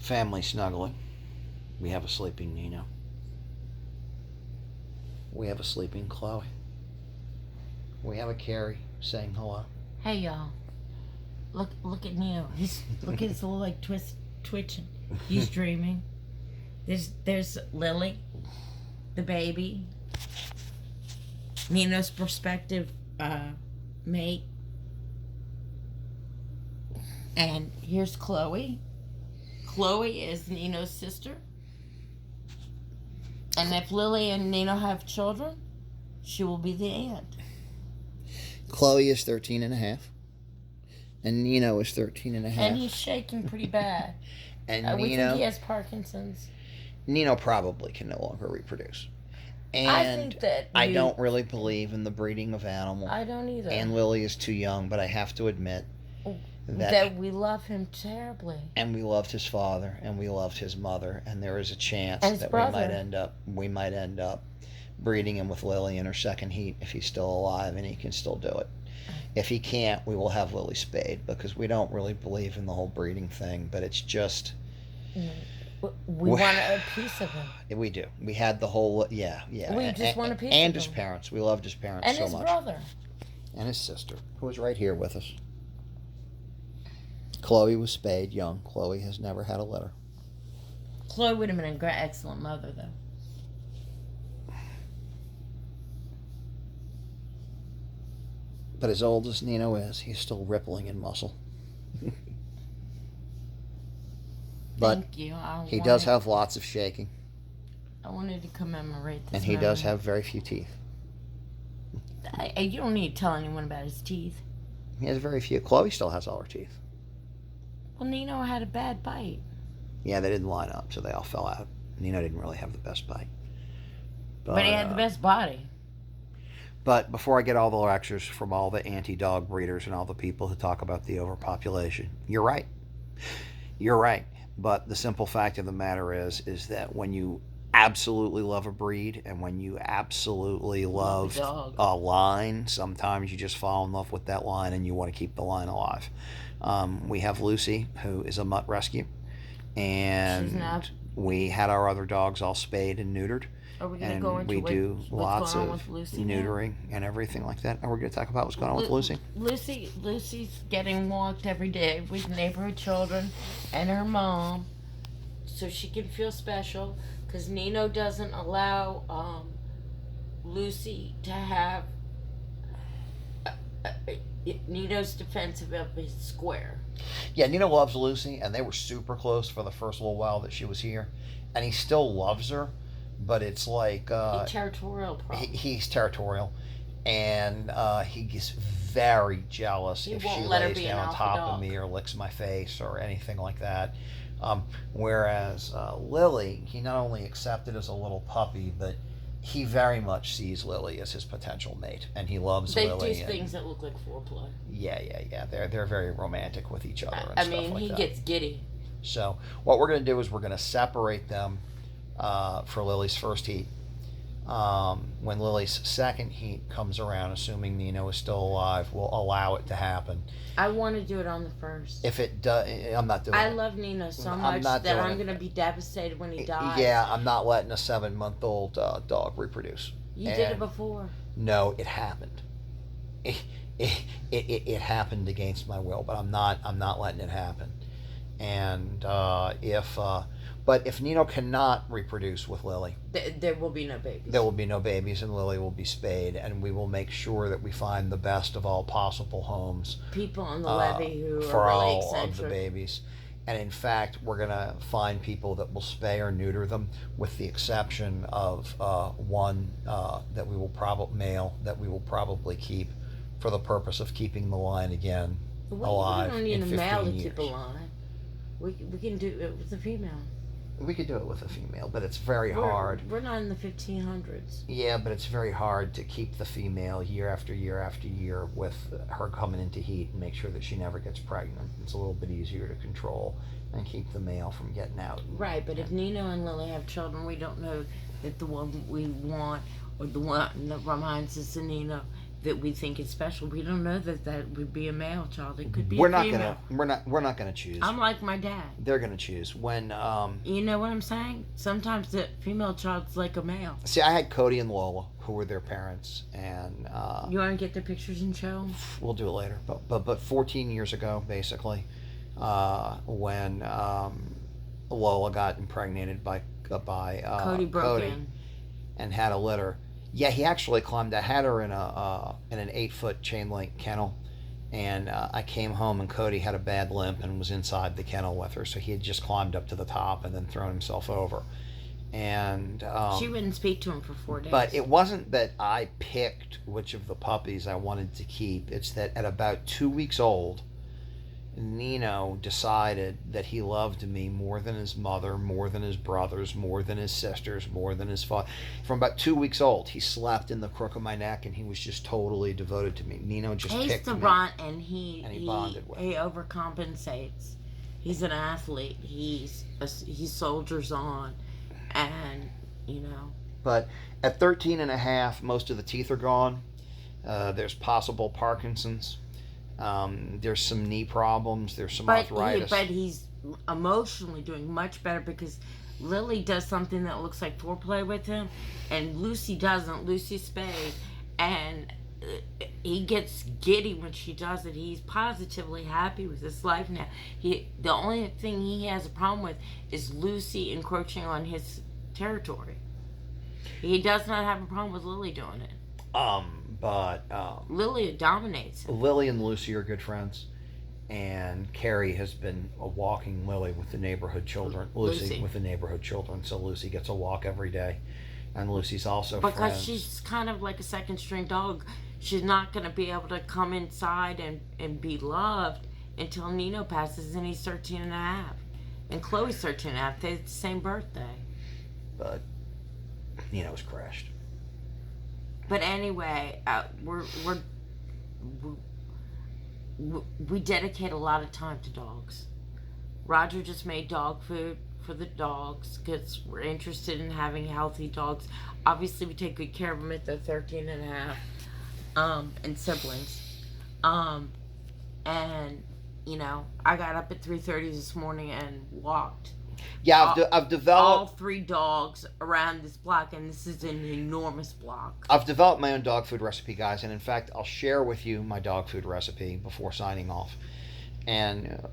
Family snuggling. We have a sleeping Nino. We have a sleeping Chloe. We have a Carrie saying hello. Hey y'all, look at Neo. Look at his little like twitching. He's dreaming. There's Lily, the baby. Nino's prospective mate. And here's Chloe. Chloe is Nino's sister. And if Lily and Nino have children, she will be the aunt. Chloe is 13 and a half. And Nino is 13 and a half. And he's shaking pretty bad. And we Nino, think he has Parkinson's. Nino probably can no longer reproduce. And I think that I don't really believe in the breeding of animals. I don't either. And Lily is too young, but I have to admit that we love him terribly. And we loved his father, and we loved his mother, and there is a chance that we might end up breeding him with Lily in her second heat if he's still alive and he can still do it. If he can't, we will have Lily spayed because we don't really believe in the whole breeding thing, but it's just we want a piece of him. We do. We had the whole We just want a piece of him. And his parents. We loved his parents so much. And his brother. And his sister, who was right here with us. Chloe was spayed young. Chloe has never had a litter. Chloe would have been an excellent mother, though. But as old as Nino is, he's still rippling in muscle. But thank you. He does have lots of shaking. I wanted to commemorate this. And he does have very few teeth. You don't need to tell anyone about his teeth. He has very few. Chloe still has all her teeth. Well, Nino had a bad bite. Yeah, they didn't line up, so they all fell out. Nino didn't really have the best bite. But he had the best body. But before I get all the lectures from all the anti-dog breeders and all the people who talk about the overpopulation, you're right. You're right. But the simple fact of the matter is that when you absolutely love a breed and when you absolutely love a line, sometimes you just fall in love with that line and you want to keep the line alive. We have Lucy, who is a mutt rescue, and we had our other dogs all spayed and neutered. Are we going to go into we do lots of neutering now? And everything like that. Are we going to talk about what's going on with Lucy? Lucy's getting walked every day with neighborhood children and her mom, so she can feel special. Because Nino doesn't allow Lucy to have Nino's defensive of his square. Yeah, Nino loves Lucy, and they were super close for the first little while that she was here, and he still loves her. But it's like territorial problem. He's territorial, and he gets very jealous if she lays down on top of me or licks my face or anything like that. Whereas Lily, he not only accepted as a little puppy, but he very much sees Lily as his potential mate, and he loves Lily. They do things that look like foreplay. Yeah. They're very romantic with each other and stuff like that. He gets giddy. So what we're going to do is we're going to separate them for Lily's first heat. When Lily's second heat comes around, assuming Nino is still alive, we'll allow it to happen. I want to do it on the first. If it does, I'm not doing it. I love Nino so much that I'm going to be devastated when he dies. Yeah, I'm not letting a 7-month-old dog reproduce. You did it before. No, it happened. It happened against my will, but I'm not letting it happen. And if Nino cannot reproduce with Lily, there will be no babies. There will be no babies, and Lily will be spayed, and we will make sure that we find the best of all possible homes. People on the levee who for are really all eccentric. of the babies. And in fact, we're going to find people that will spay or neuter them, with the exception of one that we will male that we will probably keep for the purpose of keeping the line again alive. We don't need in a 15 male to years. keep a line. We can do it with a female. We could do it with a female, but it's very hard. We're not in the 1500s. Yeah, but it's very hard to keep the female year after year after year with her coming into heat and make sure that she never gets pregnant. It's a little bit easier to control and keep the male from getting out. Right, but if Nino and Lily have children, we don't know that the one we want or the one that reminds us of Nino that we think is special. We don't know that that would be a male child. It could be We're a not female. we're not gonna choose. I'm like my dad. They're gonna choose when. You know what I'm saying? Sometimes the female child's like a male. See, I had Cody and Lola, who were their parents, and You want to get their pictures and show 'em? we'll do it later. But 14 years ago, basically, when Lola got impregnated by Cody broke in. and had a litter. Yeah, he actually climbed. I had her in an 8-foot chain link kennel, and I came home and Cody had a bad limp and was inside the kennel with her. So he had just climbed up to the top and then thrown himself over. And She wouldn't speak to him for 4 days. but it wasn't that I picked which of the puppies I wanted to keep. It's that at about 2 weeks old, Nino decided that he loved me more than his mother, more than his brothers, more than his sisters, more than his father. From about 2 weeks old, he slept in the crook of my neck, and he was just totally devoted to me. Nino just He's picked the me. runt, and he bonded with he overcompensates. He's an athlete. He soldiers on, and you know. But at 13 and a half, most of the teeth are gone. There's possible Parkinson's. There's some knee problems. There's some arthritis. But he's emotionally doing much better because Lily does something that looks like foreplay with him, and Lucy doesn't. Lucy's spayed, and he gets giddy when she does it. He's positively happy with his life now. The only thing he has a problem with is Lucy encroaching on his territory. He does not have a problem with Lily doing it. But Lily dominates him. Lily and Lucy are good friends, and Carrie has been walking Lily with the neighborhood children. Lucy with the neighborhood children, so Lucy gets a walk every day, and Lucy's also because friends. she's kind of like a second string dog. She's not going to be able to come inside and be loved until Nino passes, and he's 13 and a half, and Chloe's 13 and a half. They have the same birthday. But Nino's crashed. But anyway, we dedicate a lot of time to dogs. Roger just made dog food for the dogs because we're interested in having healthy dogs. Obviously, we take good care of them at they're 13 and a half, and siblings. And, you know, I got up at 3:30 this morning and walked. Yeah, I've developed all 3 dogs around this block, and this is an enormous block. I've developed my own dog food recipe, guys, and in fact, I'll share with you my dog food recipe before signing off. And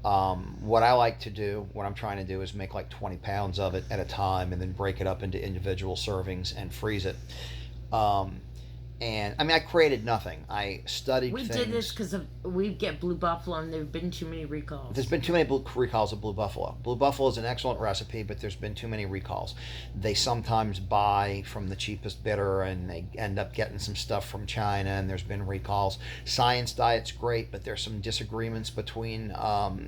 what I like to do, what I'm trying to do, is make like 20 pounds of it at a time, and then break it up into individual servings and freeze it. And I mean, I created nothing. I studied things. We did this because we get Blue Buffalo, and there have been too many recalls. There's been too many recalls of Blue Buffalo. Blue Buffalo is an excellent recipe, but there's been too many recalls. They sometimes buy from the cheapest bidder, and they end up getting some stuff from China, and there's been recalls. Science Diet's great, but there's some disagreements between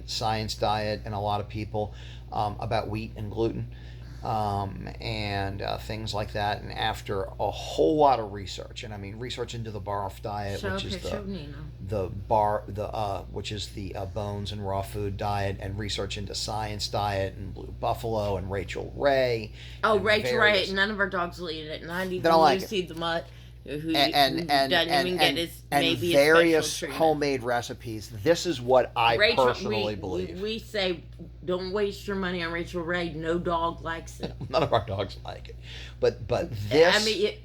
Science Diet and a lot of people about wheat and gluten. And things like that. And after a whole lot of research, and I mean research into the barf diet, which is which is the bones and raw food diet, and research into Science Diet and Blue Buffalo and Rachel Ray. Oh, Rachel Ray! None of our dogs will eat it. Not even Lucy the mutt. And various homemade recipes. This is what I personally believe. We say, don't waste your money on Rachel Ray. No dog likes it. None of our dogs like it, but this. I mean,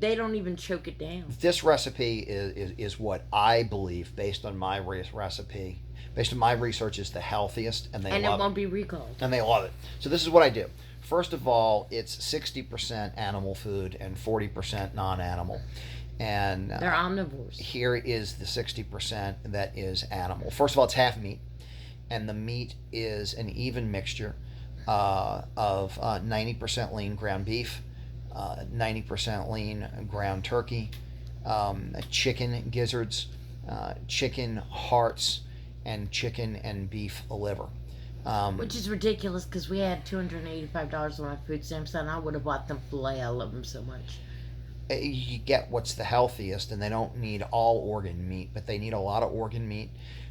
they don't even choke it down. This recipe is what I believe, based on my recipe, based on my research, is the healthiest, and it won't be recalled. And they love it. So this is what I do. First of all, it's 60% animal food and 40% non-animal. And they're omnivores. Here is the 60% that is animal. First of all, it's half meat. And the meat is an even mixture of 90% lean ground beef, 90% lean ground turkey, chicken gizzards, chicken hearts, and chicken and beef liver. Which is ridiculous because we had $285 on my food stamps, and I would have bought them filet. I love them so much. You get what's the healthiest, and they don't need all organ meat, but they need a lot of organ meat.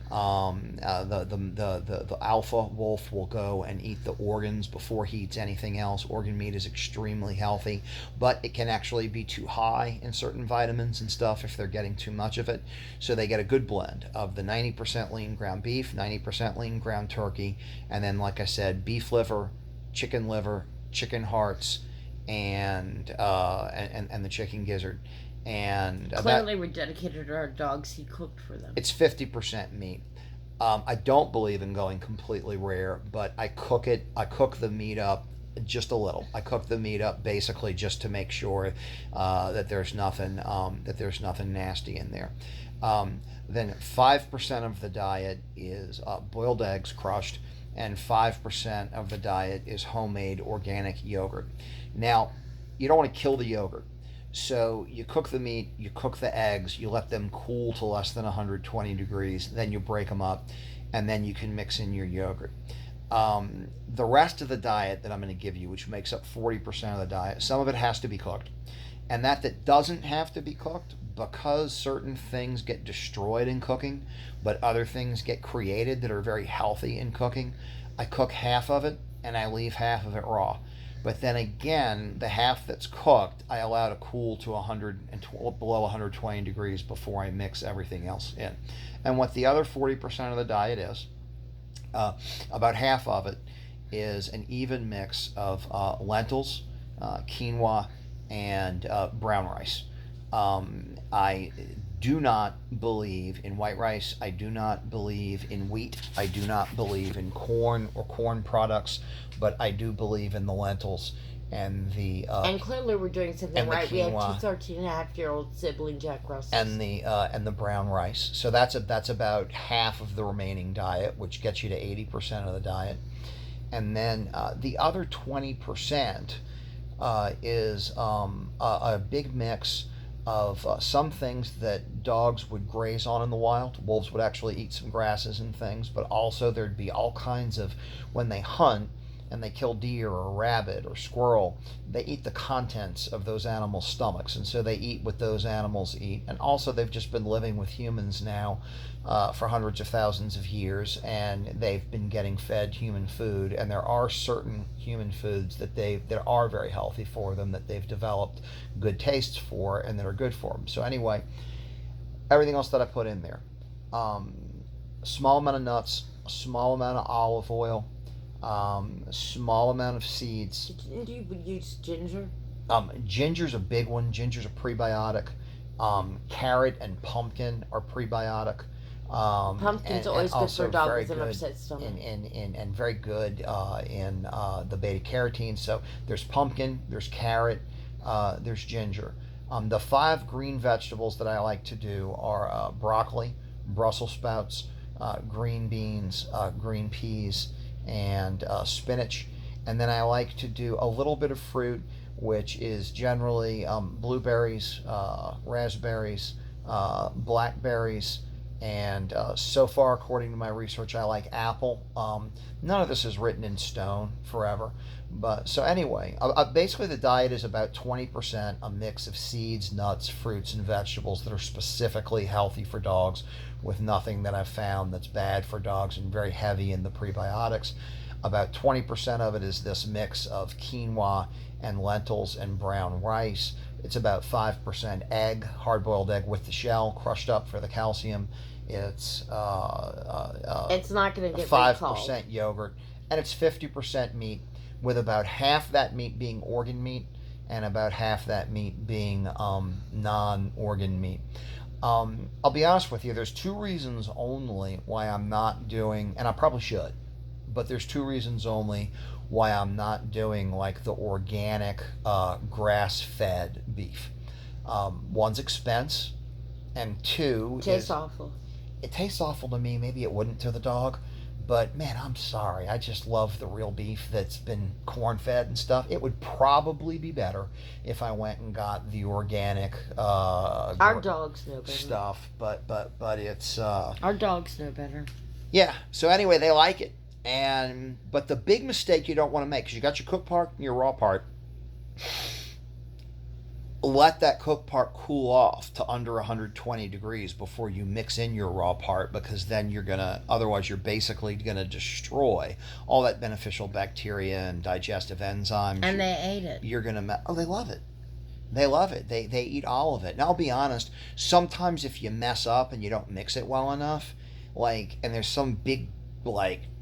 The alpha wolf will go and eat the organs before he eats anything else. Organ meat is extremely healthy, but it can actually be too high in certain vitamins and stuff if they're getting too much of it. So they get a good blend of the 90% lean ground beef, 90% lean ground turkey, and then, like I said, beef liver, chicken hearts, and the chicken gizzard. And Clearly, we're dedicated to our dogs. He cooked for them. it's 50% meat. I don't believe in going completely rare, but I cook it. I cook the meat up just a little. I cook the meat up basically just to make sure that there's nothing nasty in there. Then 5% of the diet is boiled eggs crushed, and 5% of the diet is homemade organic yogurt. Now, you don't want to kill the yogurt. So you cook the meat, you cook the eggs, you let them cool to less than 120 degrees, then you break them up, and then you can mix in your yogurt. The rest of the diet that I'm going to give you, which makes up 40% of the diet, some of it has to be cooked. And that doesn't have to be cooked because certain things get destroyed in cooking, but other things get created that are very healthy in cooking. I cook half of it and I leave half of it raw. But then again, the half that's cooked, I allow to cool to 100 and below 120 degrees before I mix everything else in. And what the other 40% of the diet is, about half of it is an even mix of lentils, quinoa, and brown rice. I do not believe in white rice. I do not believe in wheat. I do not believe in corn or corn products, but I do believe in the lentils and the and clearly we're doing something right. We have quinoa, two 13-and-a-half-year-old sibling Jack Russells. and the brown rice. So that's about half of the remaining diet, which gets you to 80% of the diet. And then the other 20% is a big mix of some things that dogs would graze on in the wild. Wolves would actually eat some grasses and things, but also there'd be all kinds of, when they hunt and they kill deer or rabbit or squirrel, they eat the contents of those animals' stomachs, and so they eat what those animals eat. And also they've just been living with humans now for hundreds of thousands of years, and they've been getting fed human food, and there are certain human foods that are very healthy for them, that they've developed good tastes for, and that are good for them. So anyway, everything else that I put in there, a small amount of nuts, a small amount of olive oil, a small amount of seeds. And you would use ginger? Ginger's a big one. Ginger's a prebiotic. Carrot and pumpkin are prebiotic. Pumpkin's always good for a dog with an upset stomach. And very good in the beta carotene. So there's pumpkin, there's carrot, there's ginger. The 5 green vegetables that I like to do are broccoli, Brussels sprouts, green beans, green peas, and spinach. And then I like to do a little bit of fruit, which is generally blueberries, raspberries, blackberries, and so far, according to my research, I like apple. None of this is written in stone forever. But so anyway, basically the diet is about 20% a mix of seeds, nuts, fruits, and vegetables that are specifically healthy for dogs, with nothing that I've found that's bad for dogs, and very heavy in the prebiotics. About 20% of it is this mix of quinoa and lentils and brown rice. It's about 5% egg, hard-boiled egg with the shell, crushed up for the calcium. It's not going to get 5% yogurt, and it's 50% meat, with about half that meat being organ meat and about half that meat being non-organ meat. I'll be honest with you, there's 2 reasons only why I'm not doing, and I probably should, but there's 2 reasons only why I'm not doing like the organic grass-fed beef. One's expense, and 2 tastes awful. It tastes awful to me. Maybe it wouldn't to the dog, but man, I'm sorry. I just love the real beef that's been corn-fed and stuff. It would probably be better if I went and got the organic our dogs know better stuff, but it's our dogs know better. Yeah. So anyway, they like it. But the big mistake you don't want to make, because you got your cooked part and your raw part. let that cooked part cool off to under 120 degrees before you mix in your raw part, because then otherwise you're basically gonna destroy all that beneficial bacteria and digestive enzymes. And they ate it. You're gonna, oh, they love it. They love it. They eat all of it. And I'll be honest, sometimes if you mess up and you don't mix it well enough, and there's some big,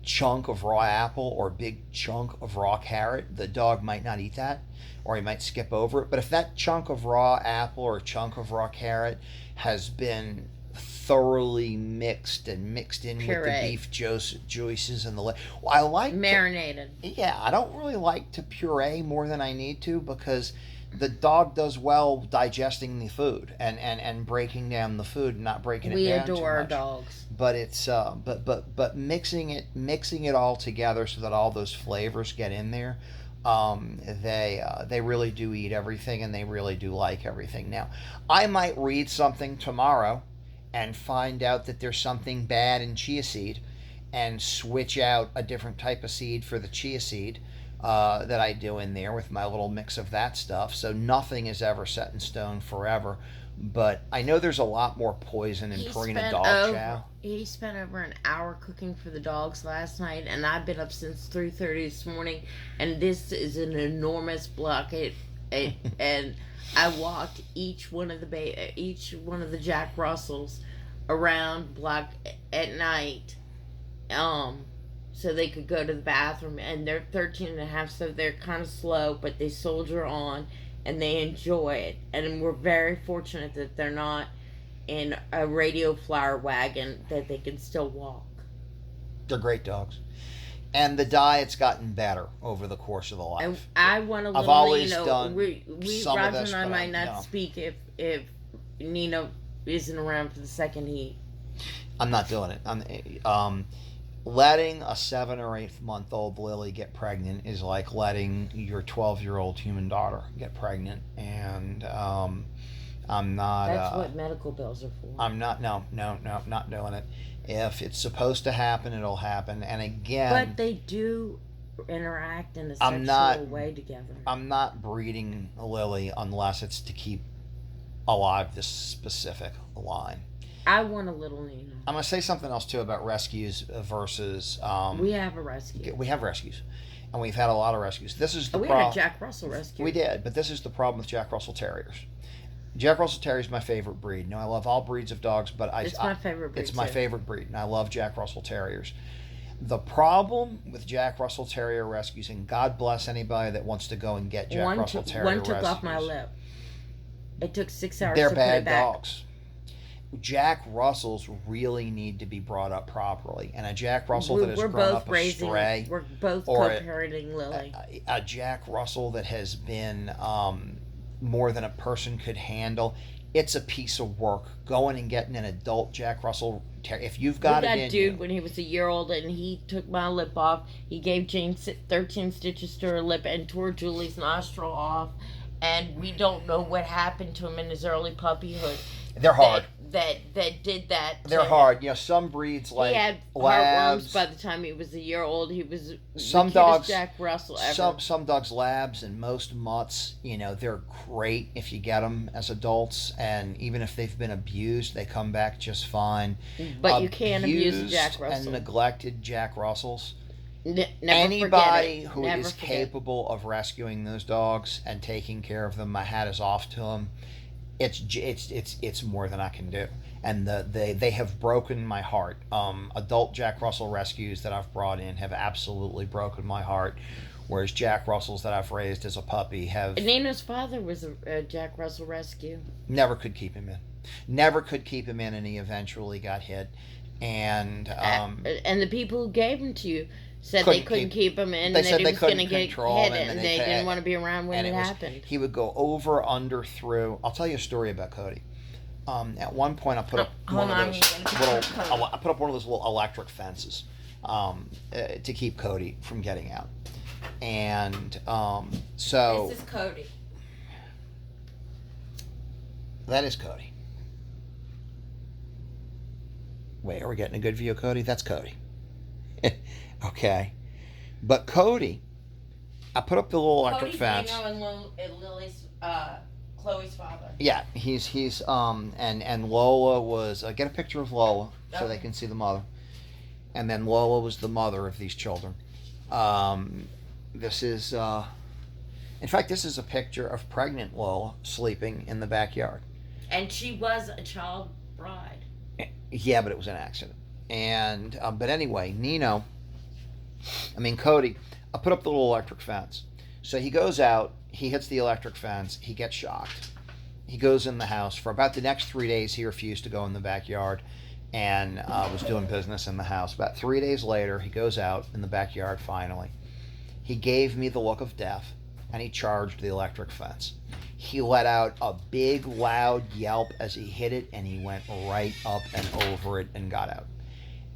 chunk of raw apple or big chunk of raw carrot, the dog might not eat that, or he might skip over it. But if that chunk of raw apple or chunk of raw carrot has been thoroughly mixed and mixed in with the beef juices and well, I like marinated. Yeah, I don't really like to puree more than I need to, because the dog does well digesting the food and breaking down the food and not breaking it down too much. We adore our dogs. But it's but mixing it all together so that all those flavors get in there. They really do eat everything, and they really do like everything. Now, I might read something tomorrow and find out that there's something bad in chia seed, and switch out a different type of seed for the chia seed that I do in there with my little mix of that stuff. So nothing is ever set in stone forever. But I know there's a lot more poison in Purina dog chow. He spent over an hour cooking for the dogs last night, and I've been up since 3:30 this morning, and this is an enormous block. And I walked each one of the Jack Russells around block at night, so they could go to the bathroom. And they're 13 and a half, so they're kind of slow, but they soldier on. And they enjoy it. And we're very fortunate that they're not in a radio flower wagon, that they can still walk. They're great dogs. And the diet's gotten better over the course of the life. I want a little, I've always done Roger and I might not speak if Nino isn't around for the second heat. I'm not doing it. Letting a 7 or 8 month old Lily get pregnant is like letting your 12-year-old human daughter get pregnant, and I'm not. That's what medical bills are for. I'm not. No, not doing it. If it's supposed to happen, it'll happen. And again, but they do interact in a sexual way together. I'm not breeding a Lily unless it's to keep alive this specific line. I want a little Nina. I'm going to say something else, too, about rescues versus... we have a rescue. We have rescues. And we've had a lot of rescues. This is the we had a Jack Russell rescue. We did, but this is the problem with Jack Russell Terriers. Jack Russell Terrier is my favorite breed. Now, I love all breeds of dogs, but it's my favorite breed, It's my favorite breed, and I love Jack Russell Terriers. The problem with Jack Russell Terrier rescues, and God bless anybody that wants to go and get Jack Russell Terrier rescues. One took off my lip. It took 6 hours They're to put it back. bad dogs. Jack Russells really need to be brought up properly, and a Jack Russell that has grown up a stray, we're both co-parenting Lily. A Jack Russell that has been more than a person could handle, it's a piece of work. Going and getting an adult Jack Russell, if you've got it in you. That dude, when he was a year old, and he took my lip off, he gave Jane 13 stitches to her lip and tore Julie's nostril off, and we don't know what happened to him in his early puppyhood. They're hard. That did that. They're hard. You know, some breeds like he had labs. heartworms by the time he was a year old. He was some the dogs. Jack Russell ever. Some dogs, labs, and most mutts. You know, they're great if you get them as adults, and even if they've been abused, they come back just fine. But you can't abuse a Jack Russell. And neglected Jack Russells. Never Anybody who is capable of rescuing those dogs and taking care of them, my hat is off to them. It's more than I can do, and they have broken my heart. Adult Jack Russell rescues that I've brought in have absolutely broken my heart, whereas Jack Russells that I've raised as a puppy have. Nina's father was a Jack Russell rescue. Never could keep him in, and he eventually got hit, and the people who gave him to you said they couldn't keep him in, and that he was going to get hit, and they didn't want to be around when it happened. He would go over, under, through. I'll tell you a story about Cody. At one point, I put up one of those little electric fences to keep Cody from getting out, and so this is Cody. That is Cody. Wait, are we getting a good view of Cody? That's Cody. Okay, but Cody, I put up the little electric fence. Cody's Nino and Lily's Chloe's father. Yeah, he's and Lola was get a picture of Lola so they can see the mother, and then Lola was the mother of these children. This is in fact this is a picture of pregnant Lola sleeping in the backyard. And she was a child bride. Yeah, but it was an accident. And but anyway, Cody, I put up the little electric fence. So he goes out, he hits the electric fence, he gets shocked. He goes in the house. For about the next 3 days, he refused to go in the backyard and was doing business in the house. About 3 days later, he goes out in the backyard finally. He gave me the look of death and he charged the electric fence. He let out a big, loud yelp as he hit it, and he went right up and over it and got out.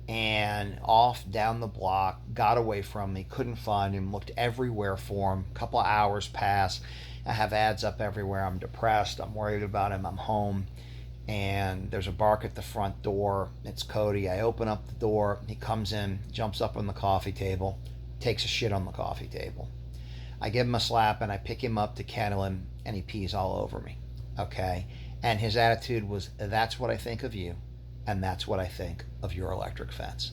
And off down the block, got away from me, couldn't find him, looked everywhere for him. A couple of hours pass. I have ads up everywhere. I'm depressed. I'm worried about him. I'm home. And there's a bark at the front door. It's Cody. I open up the door. He comes in, jumps up on the coffee table, takes a shit on the coffee table. I give him a slap and I pick him up to kennel him, and he pees all over me. Okay? And his attitude was, that's what I think of you, and that's what I think of your electric fence.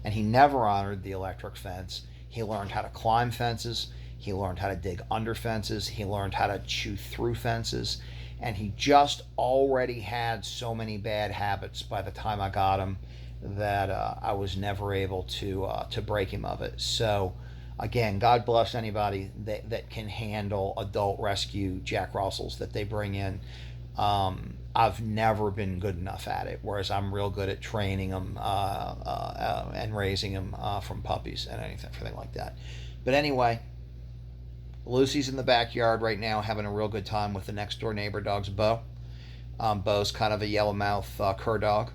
And he never honored the electric fence. He learned how to climb fences. He learned how to dig under fences. He learned how to chew through fences. And he just already had so many bad habits by the time I got him that I was never able to break him of it. So, again, God bless anybody that can handle adult rescue Jack Russells that they bring in. I've never been good enough at it, whereas I'm real good at training them and raising them from puppies and anything like that. But anyway, Lucy's in the backyard right now having a real good time with the next door neighbor dog's Bo. Bo's kind of a yellowmouth cur dog.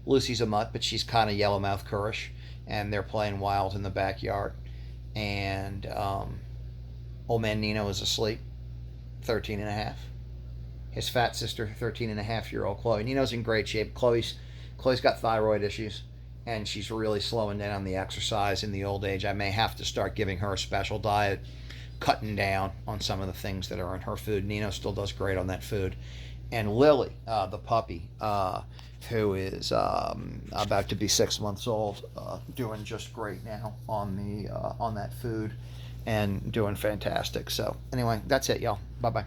Lucy's a mutt, but she's kind of yellowmouth curish, and they're playing wild in the backyard. And old man Nino is asleep, 13 and a half. His fat sister, 13 and a half year old Chloe. Nino's in great shape. Chloe's got thyroid issues, and she's really slowing down on the exercise in the old age. I may have to start giving her a special diet, cutting down on some of the things that are in her food. Nino still does great on that food. And Lily, the puppy, who is about to be 6 months old, doing just great now on that food and doing fantastic. So anyway, that's it, y'all. Bye-bye.